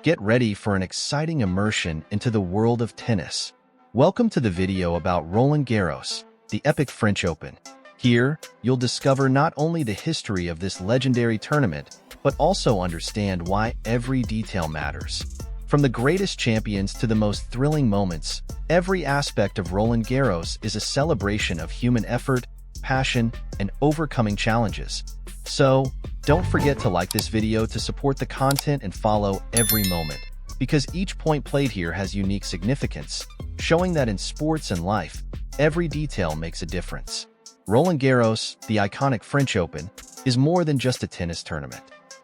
Get ready for an exciting immersion into the world of tennis. Welcome to the video about Roland Garros, the epic French Open. Here, you'll discover not only the history of this legendary tournament, but also understand why every detail matters. From the greatest champions to the most thrilling moments, every aspect of Roland Garros is a celebration of human effort, passion, and overcoming challenges. So, don't forget to like this video to support the content and follow every moment, because each point played here has unique significance, showing that in sports and life, every detail makes a difference. Roland Garros, the iconic French Open, is more than just a tennis tournament.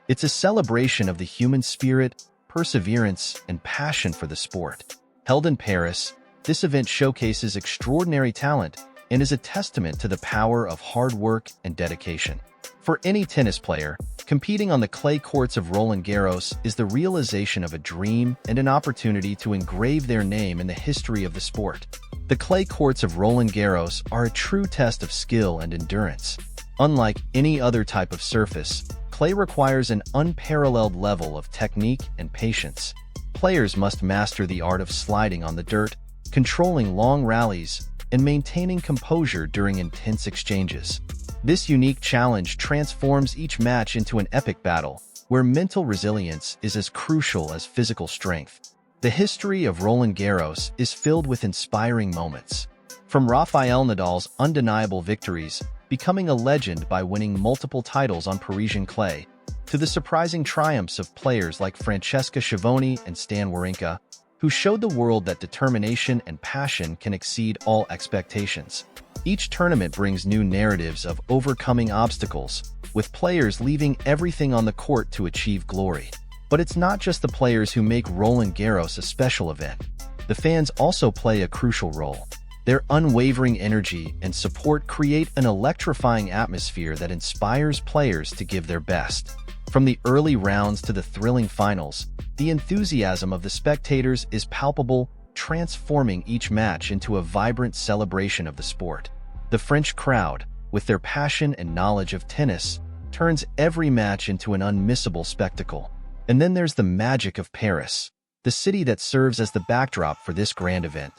It's a celebration of the human spirit, perseverance, and passion for the sport. Held in Paris, this event showcases extraordinary talent and is a testament to the power of hard work and dedication. For any tennis player, competing on the clay courts of Roland Garros is the realization of a dream and an opportunity to engrave their name in the history of the sport. The clay courts of Roland Garros are a true test of skill and endurance. Unlike any other type of surface, clay requires an unparalleled level of technique and patience. Players must master the art of sliding on the dirt, controlling long rallies, and maintaining composure during intense exchanges. This unique challenge transforms each match into an epic battle, where mental resilience is as crucial as physical strength. The history of Roland Garros is filled with inspiring moments. From Rafael Nadal's undeniable victories, becoming a legend by winning multiple titles on Parisian clay, to the surprising triumphs of players like Francesca Schiavone and Wawrinka, who showed the world that determination and passion can exceed all expectations. Each tournament brings new narratives of overcoming obstacles, with players leaving everything on the court to achieve glory. But it's not just the players who make Roland Garros a special event. The fans also play a crucial role. Their unwavering energy and support create an electrifying atmosphere that inspires players to give their best. From the early rounds to the thrilling finals, the enthusiasm of the spectators is palpable, transforming each match into a vibrant celebration of the sport. The French crowd, with their passion and knowledge of tennis, turns every match into an unmissable spectacle. And then there's the magic of Paris, the city that serves as the backdrop for this grand event.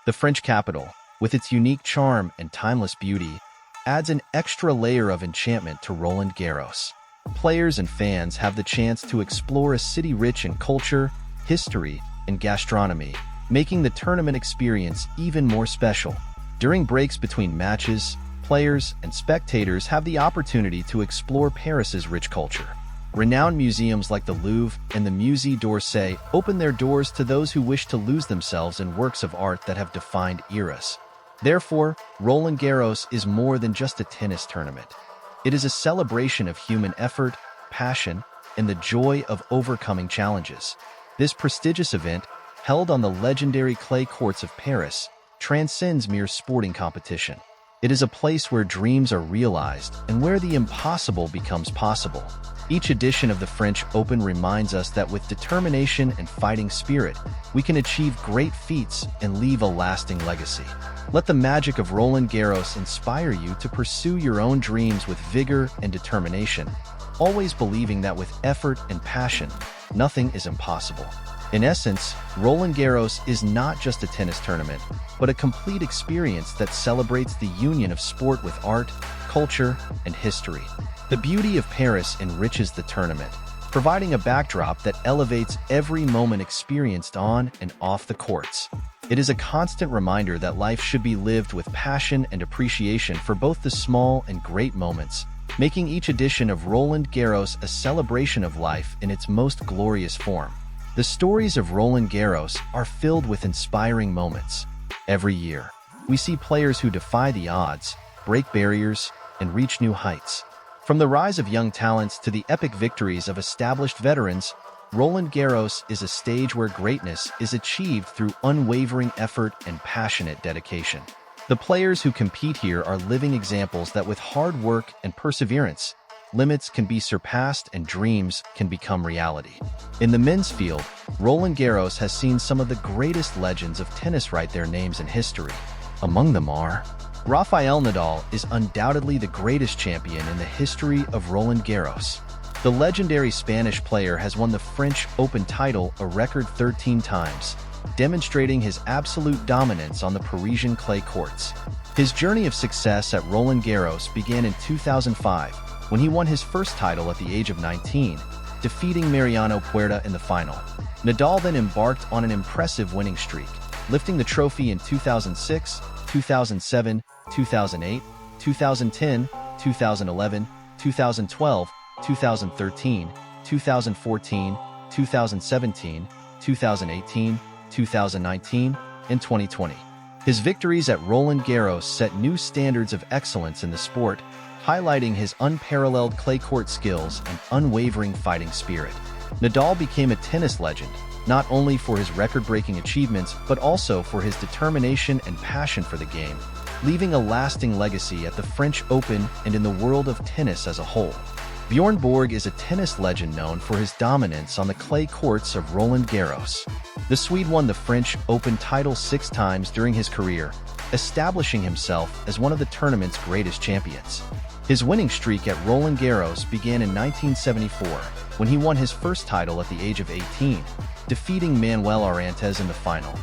The French capital, with its unique charm and timeless beauty, adds an extra layer of enchantment to Roland Garros. Players and fans have the chance to explore a city rich in culture, history, and gastronomy, making the tournament experience even more special. During breaks between matches, players and spectators have the opportunity to explore Paris's rich culture. Renowned museums like the Louvre and the Musée d'Orsay open their doors to those who wish to lose themselves in works of art that have defined eras. Therefore, Roland Garros is more than just a tennis tournament. It is a celebration of human effort, passion, and the joy of overcoming challenges. This prestigious event, held on the legendary clay courts of Paris, transcends mere sporting competition. It is a place where dreams are realized and where the impossible becomes possible. Each edition of the French Open reminds us that with determination and fighting spirit, we can achieve great feats and leave a lasting legacy. Let the magic of Roland Garros inspire you to pursue your own dreams with vigor and determination, always believing that with effort and passion, nothing is impossible. In essence, Roland Garros is not just a tennis tournament, but a complete experience that celebrates the union of sport with art, culture, and history. The beauty of Paris enriches the tournament, providing a backdrop that elevates every moment experienced on and off the courts. It is a constant reminder that life should be lived with passion and appreciation for both the small and great moments, making each edition of Roland Garros a celebration of life in its most glorious form. The stories of Roland Garros are filled with inspiring moments. Every year, we see players who defy the odds, break barriers, and reach new heights. From the rise of young talents to the epic victories of established veterans, Roland Garros is a stage where greatness is achieved through unwavering effort and passionate dedication. The players who compete here are living examples that with hard work and perseverance, limits can be surpassed and dreams can become reality. In the men's field, Roland Garros has seen some of the greatest legends of tennis write their names in history. Among them are Rafael Nadal is undoubtedly the greatest champion in the history of Roland Garros. The legendary Spanish player has won the French Open title a record 13 times, demonstrating his absolute dominance on the Parisian clay courts. His journey of success at Roland Garros began in 2005, when he won his first title at the age of 19, defeating Mariano Puerta in the final. Nadal then embarked on an impressive winning streak, lifting the trophy in 2006, 2007, 2008, 2010, 2011, 2012, 2013, 2014, 2017, 2018, 2019, and 2020. His victories at Roland Garros set new standards of excellence in the sport, highlighting his unparalleled clay court skills and unwavering fighting spirit. Nadal became a tennis legend, not only for his record-breaking achievements but also for his determination and passion for the game, leaving a lasting legacy at the French Open and in the world of tennis as a whole. Bjorn Borg is a tennis legend known for his dominance on the clay courts of Roland Garros. The Swede won the French Open title 6 times during his career, establishing himself as one of the tournament's greatest champions. His winning streak at Roland Garros began in 1974, when he won his first title at the age of 18, defeating Manuel Arantes in the final.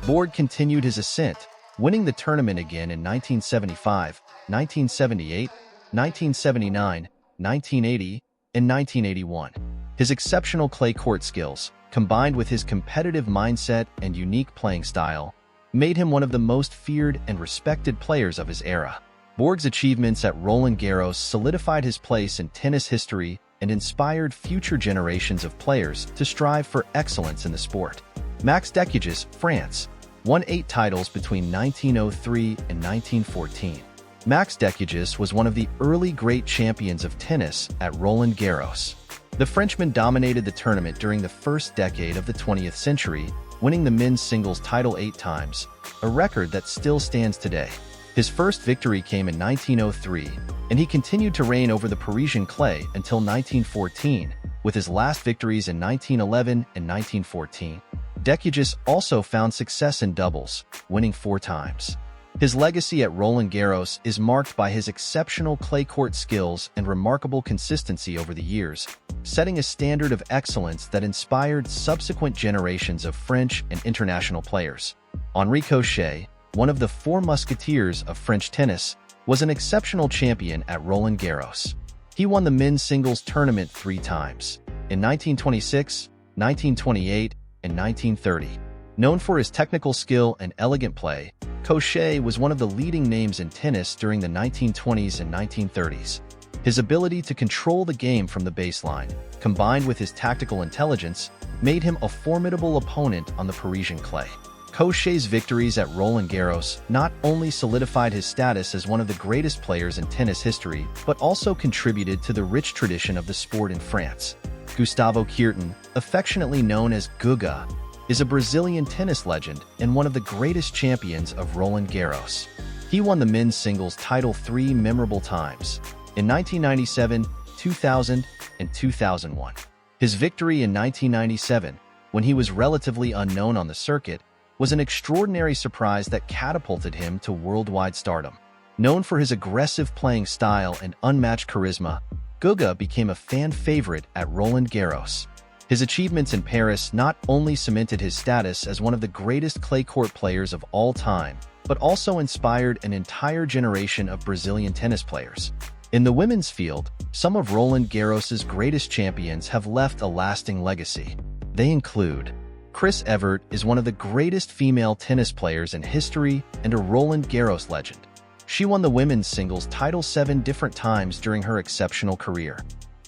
Borg continued his ascent, winning the tournament again in 1975, 1978, 1979, 1980, and 1981. His exceptional clay court skills, combined with his competitive mindset and unique playing style, made him one of the most feared and respected players of his era. Borg's achievements at Roland Garros solidified his place in tennis history and inspired future generations of players to strive for excellence in the sport. Max Decugis, France, won 8 titles between 1903 and 1914. Max Decugis was one of the early great champions of tennis at Roland Garros. The Frenchman dominated the tournament during the first decade of the 20th century, winning the men's singles title 8 times, a record that still stands today. His first victory came in 1903, and he continued to reign over the Parisian clay until 1914, with his last victories in 1911 and 1914. Decugis also found success in doubles, winning 4 times. His legacy at Roland Garros is marked by his exceptional clay court skills and remarkable consistency over the years, setting a standard of excellence that inspired subsequent generations of French and international players. Henri Cochet, one of the 4 musketeers of French tennis, was an exceptional champion at Roland Garros. He won the men's singles tournament 3 times, in 1926, 1928, and 1930. Known for his technical skill and elegant play, Cochet was one of the leading names in tennis during the 1920s and 1930s. His ability to control the game from the baseline, combined with his tactical intelligence, made him a formidable opponent on the Parisian clay. Cochet's victories at Roland Garros not only solidified his status as one of the greatest players in tennis history, but also contributed to the rich tradition of the sport in France. Gustavo Kuerten, affectionately known as Guga, is a Brazilian tennis legend and one of the greatest champions of Roland Garros. He won the men's singles title 3 memorable times, in 1997, 2000, and 2001. His victory in 1997, when he was relatively unknown on the circuit, was an extraordinary surprise that catapulted him to worldwide stardom. Known for his aggressive playing style and unmatched charisma, Guga became a fan favorite at Roland Garros. His achievements in Paris not only cemented his status as one of the greatest clay court players of all time, but also inspired an entire generation of Brazilian tennis players. In the women's field, some of Roland Garros's greatest champions have left a lasting legacy. They include Chris Evert is one of the greatest female tennis players in history and a Roland Garros legend. She won the women's singles title 7 different times during her exceptional career.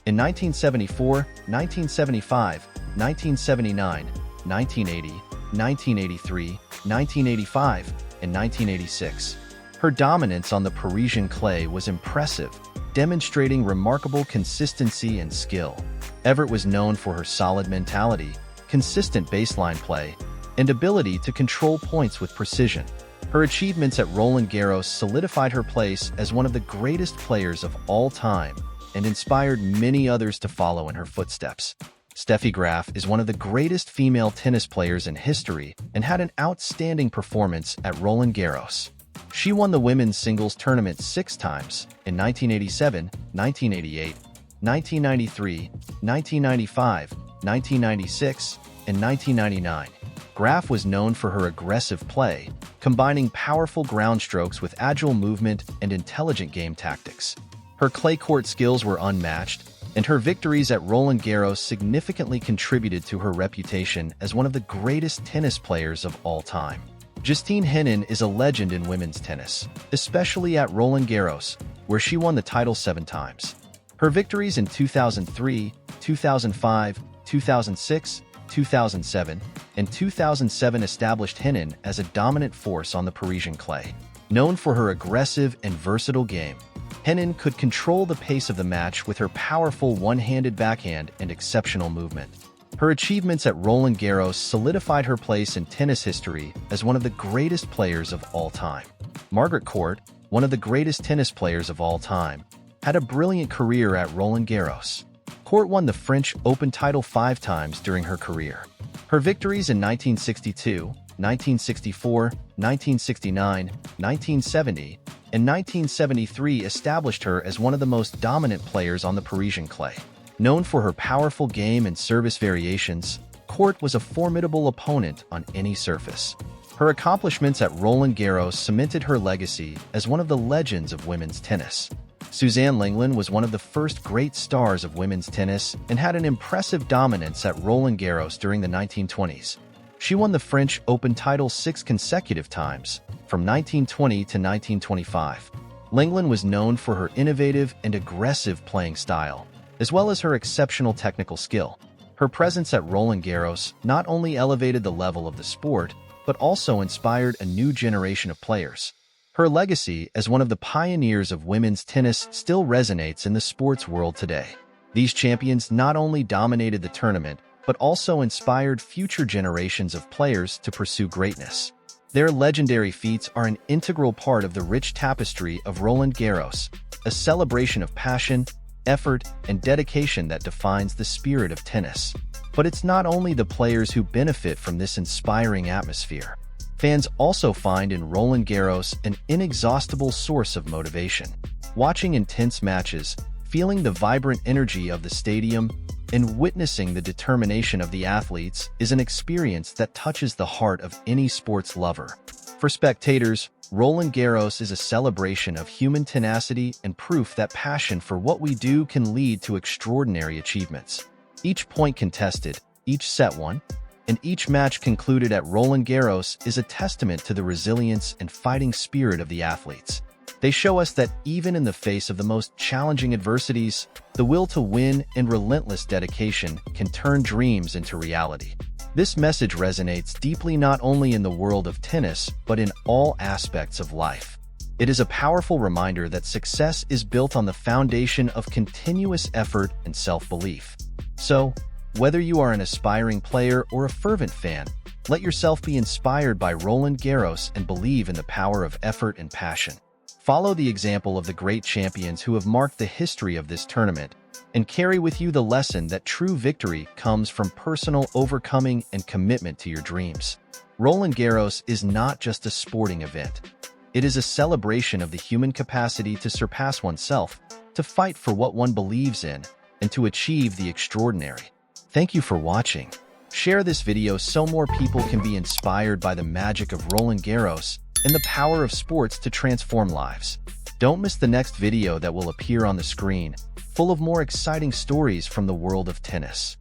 In 1974, 1975, 1979, 1980, 1983, 1985, and 1986. Her dominance on the Parisian clay was impressive, demonstrating remarkable consistency and skill. Evert was known for her solid mentality, consistent baseline play, and ability to control points with precision. Her achievements at Roland Garros solidified her place as one of the greatest players of all time and inspired many others to follow in her footsteps. Steffi Graf is one of the greatest female tennis players in history and had an outstanding performance at Roland Garros. She won the women's singles tournament 6 times, in 1987, 1988, 1993, 1995, 1996, and 1999. Graf was known for her aggressive play, combining powerful ground strokes with agile movement and intelligent game tactics. Her clay court skills were unmatched, and her victories at Roland Garros significantly contributed to her reputation as one of the greatest tennis players of all time. Justine Henin is a legend in women's tennis, especially at Roland Garros, where she won the title 7 times. Her victories in 2003, 2005, 2006, 2007, and 2007 established Henin as a dominant force on the Parisian clay. Known for her aggressive and versatile game, Henin could control the pace of the match with her powerful one-handed backhand and exceptional movement. Her achievements at Roland Garros solidified her place in tennis history as one of the greatest players of all time. Margaret Court, one of the greatest tennis players of all time, had a brilliant career at Roland Garros. Court won the French Open title 5 times during her career. Her victories in 1962, 1964, 1969, 1970, and 1973 established her as one of the most dominant players on the Parisian clay. Known for her powerful game and service variations, Court was a formidable opponent on any surface. Her accomplishments at Roland Garros cemented her legacy as one of the legends of women's tennis. Suzanne Lenglen was one of the first great stars of women's tennis and had an impressive dominance at Roland Garros during the 1920s. She won the French Open title 6 consecutive times, from 1920 to 1925. Lenglen was known for her innovative and aggressive playing style, as well as her exceptional technical skill. Her presence at Roland Garros not only elevated the level of the sport, but also inspired a new generation of players. Her legacy as one of the pioneers of women's tennis still resonates in the sports world today. These champions not only dominated the tournament, but also inspired future generations of players to pursue greatness. Their legendary feats are an integral part of the rich tapestry of Roland Garros, a celebration of passion, effort, and dedication that defines the spirit of tennis. But it's not only the players who benefit from this inspiring atmosphere. Fans also find in Roland Garros an inexhaustible source of motivation. Watching intense matches, feeling the vibrant energy of the stadium, and witnessing the determination of the athletes is an experience that touches the heart of any sports lover. For spectators, Roland Garros is a celebration of human tenacity and proof that passion for what we do can lead to extraordinary achievements. Each point contested, each set won, and each match concluded at Roland Garros is a testament to the resilience and fighting spirit of the athletes. They show us that even in the face of the most challenging adversities, the will to win and relentless dedication can turn dreams into reality. This message resonates deeply not only in the world of tennis, but in all aspects of life. It is a powerful reminder that success is built on the foundation of continuous effort and self-belief. So, whether you are an aspiring player or a fervent fan, let yourself be inspired by Roland Garros and believe in the power of effort and passion. Follow the example of the great champions who have marked the history of this tournament, and carry with you the lesson that true victory comes from personal overcoming and commitment to your dreams. Roland Garros is not just a sporting event. It is a celebration of the human capacity to surpass oneself, to fight for what one believes in, and to achieve the extraordinary. Thank you for watching. Share this video so more people can be inspired by the magic of Roland Garros and the power of sports to transform lives. Don't miss the next video that will appear on the screen, full of more exciting stories from the world of tennis.